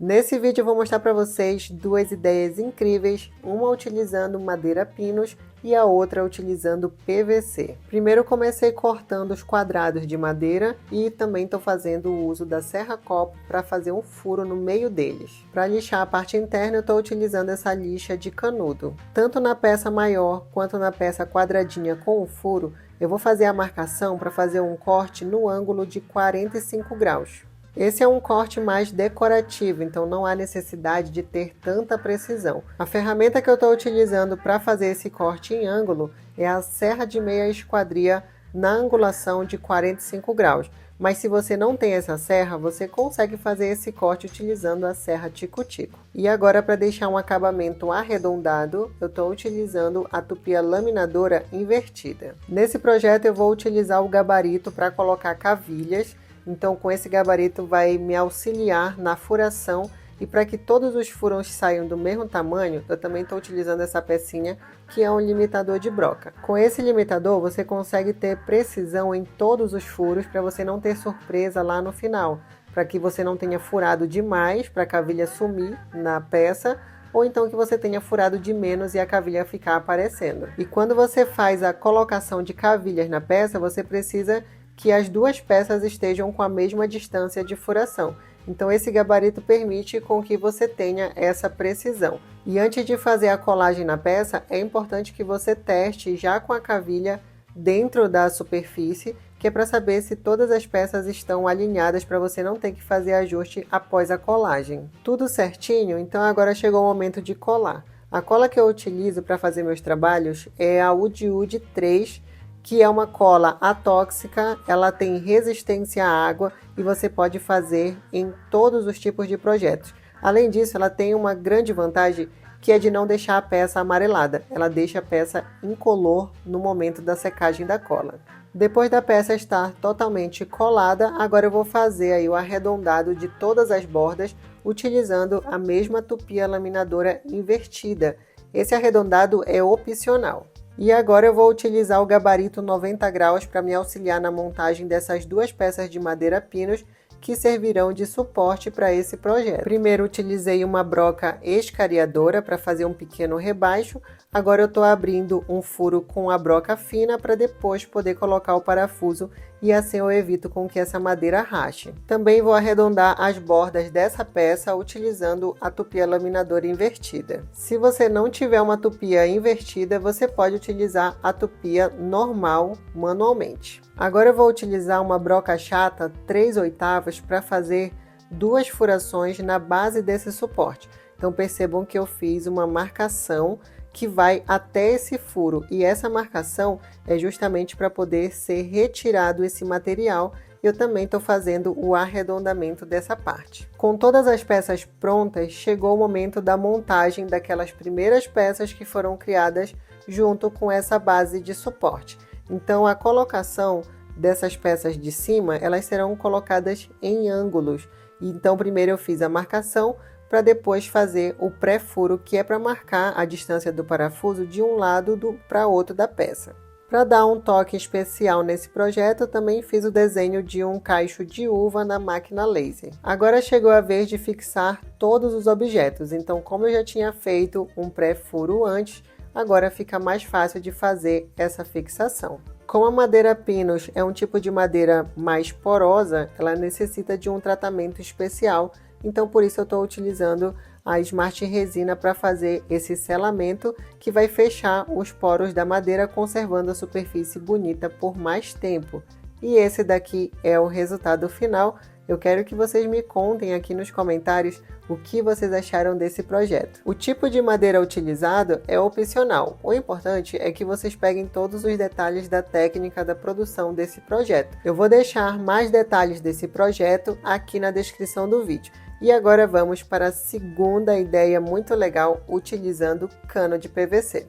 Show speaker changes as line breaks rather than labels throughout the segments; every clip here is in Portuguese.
Nesse vídeo eu vou mostrar para vocês duas ideias incríveis, uma utilizando madeira pinus e a outra utilizando PVC. Primeiro eu comecei cortando os quadrados de madeira e também estou fazendo o uso da serra-copo para fazer um furo no meio deles. Para lixar a parte interna eu estou utilizando essa lixa de canudo. Tanto na peça maior quanto na peça quadradinha com o furo, eu vou fazer a marcação para fazer um corte no ângulo de 45 graus. Esse é um corte mais decorativo, então não há necessidade de ter tanta precisão. A ferramenta que eu estou utilizando para fazer esse corte em ângulo é a serra de meia esquadria na angulação de 45 graus. Mas se você não tem essa serra, você consegue fazer esse corte utilizando a serra tico-tico. E agora, para deixar um acabamento arredondado, eu estou utilizando a tupia laminadora invertida. Nesse projeto eu vou utilizar o gabarito para colocar cavilhas. Então, com esse gabarito vai me auxiliar na furação e para que todos os furos saiam do mesmo tamanho, eu também estou utilizando essa pecinha que é um limitador de broca. Com esse limitador, você consegue ter precisão em todos os furos para você não ter surpresa lá no final, para que você não tenha furado demais para a cavilha sumir na peça, ou então que você tenha furado de menos e a cavilha ficar aparecendo. E quando você faz a colocação de cavilhas na peça, você precisa que as duas peças estejam com a mesma distância de furação. Então esse gabarito permite com que você tenha essa precisão. E antes de fazer a colagem na peça, é importante que você teste já com a cavilha dentro da superfície, que é para saber se todas as peças estão alinhadas para você não ter que fazer ajuste após a colagem. Tudo certinho? Então agora chegou o momento de colar. A cola que eu utilizo para fazer meus trabalhos é a Udi Udi 3, que é uma cola atóxica, ela tem resistência à água e você pode fazer em todos os tipos de projetos. Além disso, ela tem uma grande vantagem que é de não deixar a peça amarelada. Ela deixa a peça incolor no momento da secagem da cola. Depois da peça estar totalmente colada, agora eu vou fazer aí o arredondado de todas as bordas utilizando a mesma tupia laminadora invertida. Esse arredondado é opcional. E agora eu vou utilizar o gabarito 90 graus para me auxiliar na montagem dessas duas peças de madeira pinus que servirão de suporte para esse projeto. Primeiro utilizei uma broca escariadora para fazer um pequeno rebaixo. Agora eu estou abrindo um furo com a broca fina para depois poder colocar o parafuso e assim eu evito com que essa madeira rache. Também vou arredondar as bordas dessa peça utilizando a tupia laminadora invertida. Se você não tiver uma tupia invertida, você pode utilizar a tupia normal manualmente. Agora eu vou utilizar uma broca chata 3/8 para fazer duas furações na base desse suporte. Então percebam que eu fiz uma marcação que vai até esse furo e essa marcação é justamente para poder ser retirado esse material. Eu também estou fazendo o arredondamento dessa parte. Com todas as peças prontas, chegou o momento da montagem daquelas primeiras peças que foram criadas junto com essa base de suporte. Então a colocação dessas peças de cima, elas serão colocadas em ângulos. Então primeiro eu fiz a marcação para depois fazer o pré-furo, que é para marcar a distância do parafuso de um lado para outro da peça. Para dar um toque especial nesse projeto, eu também fiz o desenho de um cacho de uva na máquina laser. Agora chegou a vez de fixar todos os objetos, então como eu já tinha feito um pré-furo antes, agora fica mais fácil de fazer essa fixação. Como a madeira pinus é um tipo de madeira mais porosa, ela necessita de um tratamento especial, então por isso eu estou utilizando a Smart Resina para fazer esse selamento que vai fechar os poros da madeira, conservando a superfície bonita por mais tempo. E esse daqui é o resultado final. Eu quero que vocês me contem aqui nos comentários o que vocês acharam desse projeto. O tipo de madeira utilizado é opcional. O importante é que vocês peguem todos os detalhes da técnica da produção desse projeto. Eu vou deixar mais detalhes desse projeto aqui na descrição do vídeo. E agora vamos para a segunda ideia muito legal utilizando cano de PVC.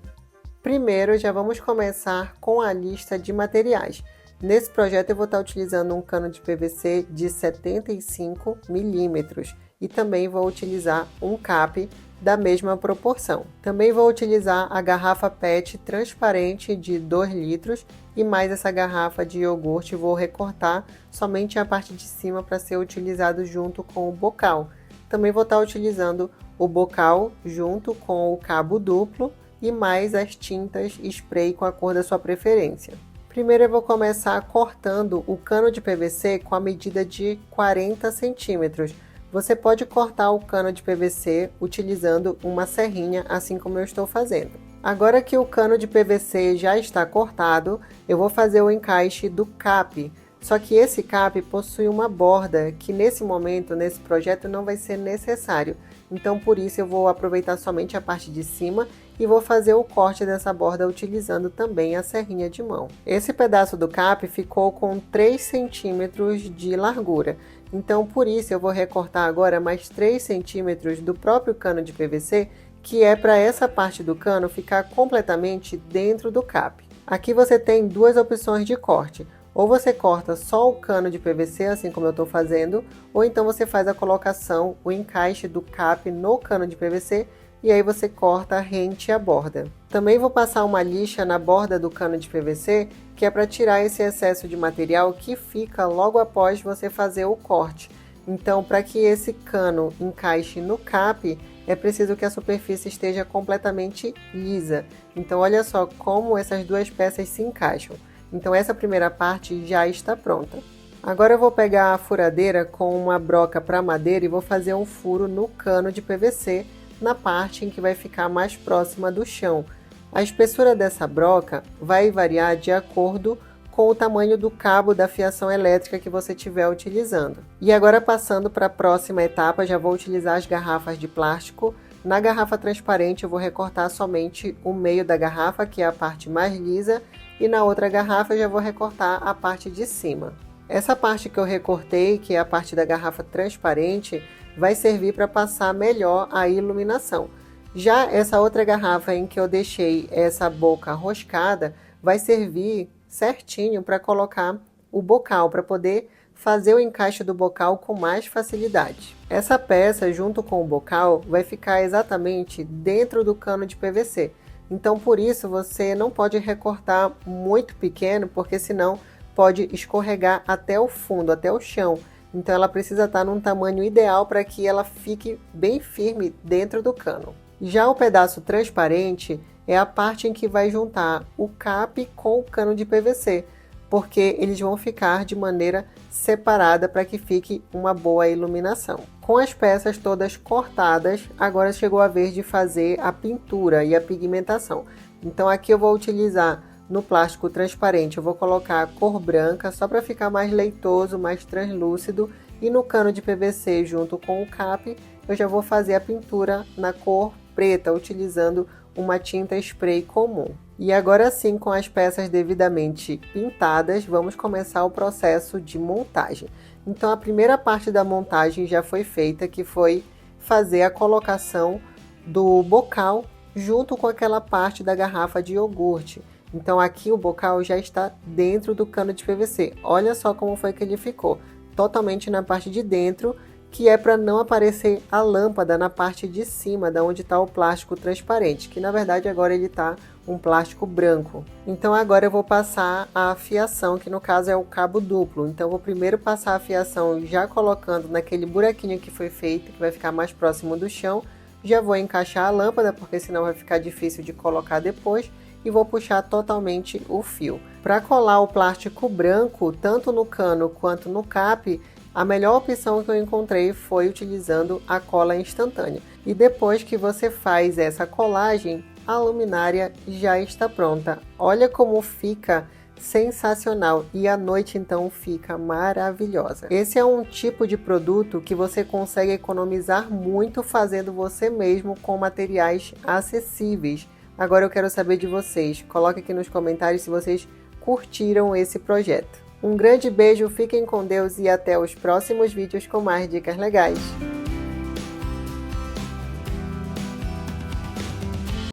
Primeiro já vamos começar com a lista de materiais. Nesse projeto eu vou estar utilizando um cano de PVC de 75 milímetros e também vou utilizar um cap da mesma proporção. Também vou utilizar a garrafa PET transparente de 2 litros e mais essa garrafa de iogurte vou recortar somente a parte de cima para ser utilizado junto com o bocal. também vou estar utilizando o bocal junto com o cabo duplo e mais as tintas spray com a cor da sua preferência. Primeiro eu vou começar cortando o cano de PVC com a medida de 40 centímetros. Você pode cortar o cano de PVC utilizando uma serrinha, assim como eu estou fazendo. Agora que o cano de PVC já está cortado, eu vou fazer o encaixe do cap. Só que esse cap possui uma borda que nesse momento, nesse projeto, não vai ser necessário. Então por isso eu vou aproveitar somente a parte de cima e vou fazer o corte dessa borda utilizando também a serrinha de mão. Esse pedaço do cap ficou com 3 centímetros de largura. Então por isso eu vou recortar agora mais 3 centímetros do próprio cano de PVC, que é para essa parte do cano ficar completamente dentro do cap. Aqui você tem duas opções de corte. Ou você corta só o cano de PVC, assim como eu estou fazendo, ou então você faz a colocação, o encaixe do cap no cano de PVC, e aí você corta rente à borda. Também vou passar uma lixa na borda do cano de PVC, que é para tirar esse excesso de material que fica logo após você fazer o corte. Então, para que esse cano encaixe no cap, é preciso que a superfície esteja completamente lisa. Então, olha só como essas duas peças se encaixam. Então essa primeira parte já está pronta. Agora eu vou pegar a furadeira com uma broca para madeira e vou fazer um furo no cano de PVC, na parte em que vai ficar mais próxima do chão. A espessura dessa broca vai variar de acordo com o tamanho do cabo da fiação elétrica que você estiver utilizando. E agora passando para a próxima etapa, já vou utilizar as garrafas de plástico. Na garrafa transparente eu vou recortar somente o meio da garrafa, que é a parte mais lisa, e na outra garrafa eu já vou recortar a parte de cima. Essa parte que eu recortei, que é a parte da garrafa transparente, vai servir para passar melhor a iluminação. Já essa outra garrafa em que eu deixei essa boca roscada, vai servir certinho para colocar o bocal, para poder fazer o encaixe do bocal com mais facilidade. Essa peça, junto com o bocal, vai ficar exatamente dentro do cano de PVC. Então, por isso, você não pode recortar muito pequeno, porque senão pode escorregar até o fundo, até o chão. Então, ela precisa estar num tamanho ideal para que ela fique bem firme dentro do cano. Já o pedaço transparente é a parte em que vai juntar o cap com o cano de PVC, porque eles vão ficar de maneira separada para que fique uma boa iluminação. Com as peças todas cortadas, agora chegou a vez de fazer a pintura e a pigmentação. Então aqui eu vou utilizar no plástico transparente, eu vou colocar a cor branca só para ficar mais leitoso, mais translúcido, e no cano de PVC junto com o cap, eu já vou fazer a pintura na cor preta, utilizando uma tinta spray comum. E agora sim, com as peças devidamente pintadas, vamos começar o processo de montagem. Então a primeira parte da montagem já foi feita, que foi fazer a colocação do bocal junto com aquela parte da garrafa de iogurte. Então aqui o bocal já está dentro do cano de PVC. Olha só como foi que ele ficou, totalmente na parte de dentro, que é para não aparecer a lâmpada na parte de cima, da onde está o plástico transparente, que na verdade agora ele está um plástico branco. Então agora eu vou passar a fiação, que no caso é o cabo duplo. Então eu vou primeiro passar a fiação já colocando naquele buraquinho que foi feito, que vai ficar mais próximo do chão. Já vou encaixar a lâmpada, porque senão vai ficar difícil de colocar depois, e vou puxar totalmente o fio. Para colar o plástico branco, tanto no cano quanto no cap, a melhor opção que eu encontrei foi utilizando a cola instantânea. E depois que você faz essa colagem, a luminária já está pronta. Olha como fica sensacional, e a noite então fica maravilhosa. Esse é um tipo de produto que você consegue economizar muito fazendo você mesmo com materiais acessíveis. Agora eu quero saber de vocês. Coloque aqui nos comentários se vocês curtiram esse projeto. Um grande beijo, fiquem com Deus e até os próximos vídeos com mais dicas legais.